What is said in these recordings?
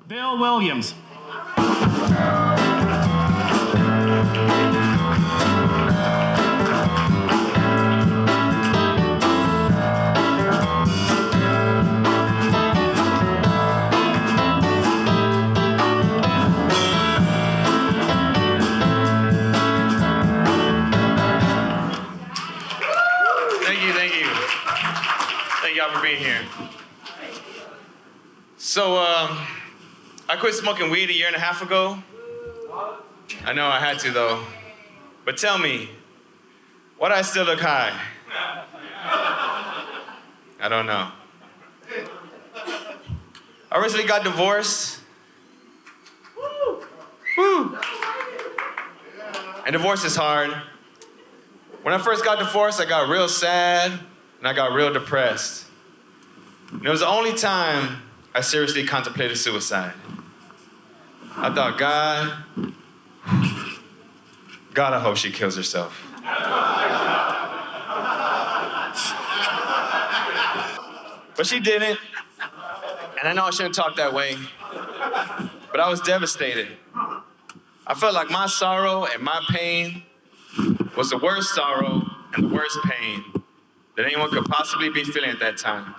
Bill Williams. Thank y'all for being here. So, I quit smoking weed 1.5 years ago. I know I had to though. But tell me, why do I still look high? I don't know. I recently got divorced. Woo! And divorce is hard. When I first got divorced, I got real sad and I got real depressed. And it was the only time I seriously contemplated suicide. I thought, God, I hope she kills herself. But she didn't. And I know I shouldn't talk that way, but I was devastated. I felt like my sorrow and my pain was the worst sorrow and the worst pain that anyone could possibly be feeling at that time.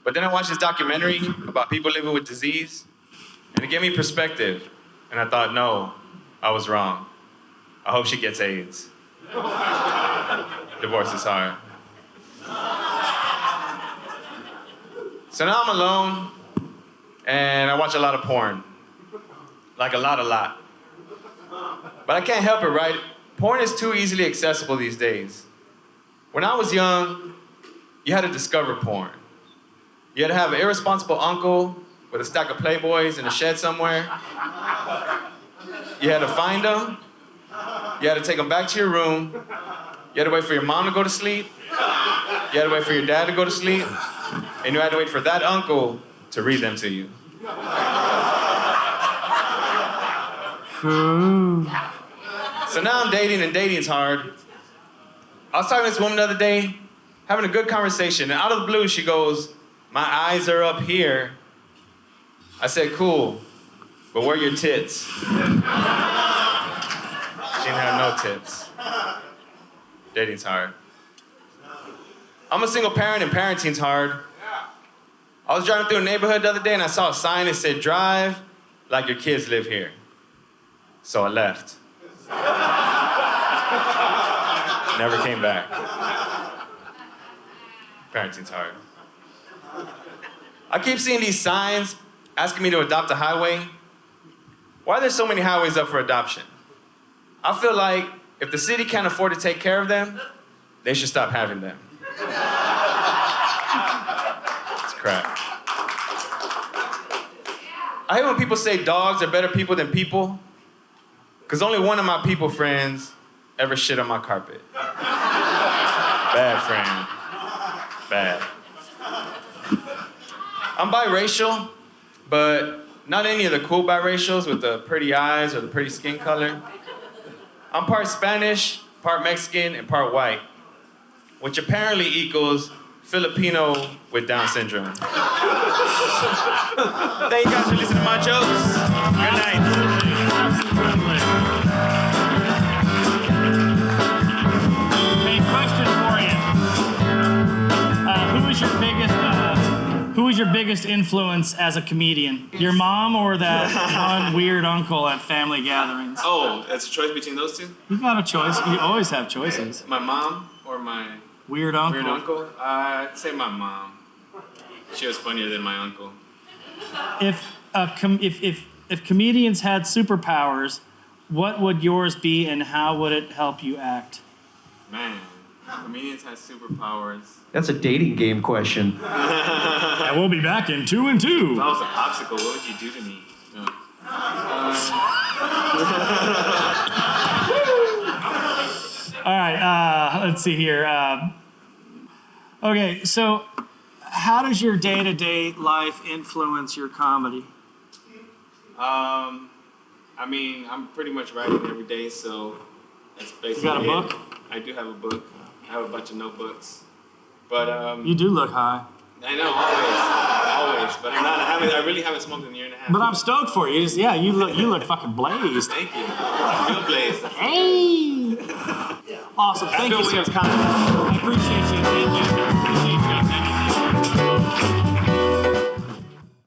But then I watched this documentary about people living with disease, and it gave me perspective. And I thought, no, I was wrong. I hope she gets AIDS. Divorce is hard. So now I'm alone, and I watch a lot of porn. Like a lot. But I can't help it, right? Porn is too easily accessible these days. When I was young, you had to discover porn. You had to have an irresponsible uncle with a stack of Playboys in a shed somewhere. You had to find them. You had to take them back to your room. You had to wait for your mom to go to sleep. You had to wait for your dad to go to sleep. And you had to wait for that uncle to read them to you. So now I'm dating, and dating's hard. I was talking to this woman the other day, having a good conversation, and out of the blue she goes, "My eyes are up here." I said, "Cool, but where are your tits?" She didn't have no tits. Dating's hard. I'm a single parent, and parenting's hard. I was driving through a neighborhood the other day, and I saw a sign that said, "Drive like your kids live here." So I left. Never came back. Parenting's hard. I keep seeing these signs asking me to adopt a highway. Why are there so many highways up for adoption? I feel like if the city can't afford to take care of them, they should stop having them. It's crap. I hate when people say dogs are better people than people, because only one of my people friends ever shit on my carpet. Bad friend. Bad. I'm biracial, but not any of the cool biracials with the pretty eyes or the pretty skin color. I'm part Spanish, part Mexican, and part white, which apparently equals Filipino with Down syndrome. Thank you guys for listening to my jokes. Good night. Absolutely. Hey, question for you. Who was your biggest influence as a comedian? Your mom or that one weird uncle at family gatherings? Oh, that's a choice between those two? You've got a choice. You always have choices. My mom or my weird uncle? Weird uncle? I'd say my mom. She was funnier than my uncle. If comedians had superpowers, what would yours be and how would it help you act? Man, comedians have superpowers. That's a dating game question. And we'll be back in 2 and 2. If I was a popsicle, what would you do to me? No. All right, let's see here. Okay, so how does your day-to-day life influence your comedy? I mean, I'm pretty much writing every day, so that's basically You got a book? I do have a book. I have a bunch of notebooks. But you do look high. I know, always. But I really haven't smoked in a year and a half. But I'm stoked for you. You look fucking blazed. Thank you. I feel blazed. Hey. Awesome. Thank you, sir. I appreciate you. Thank you. Appreciate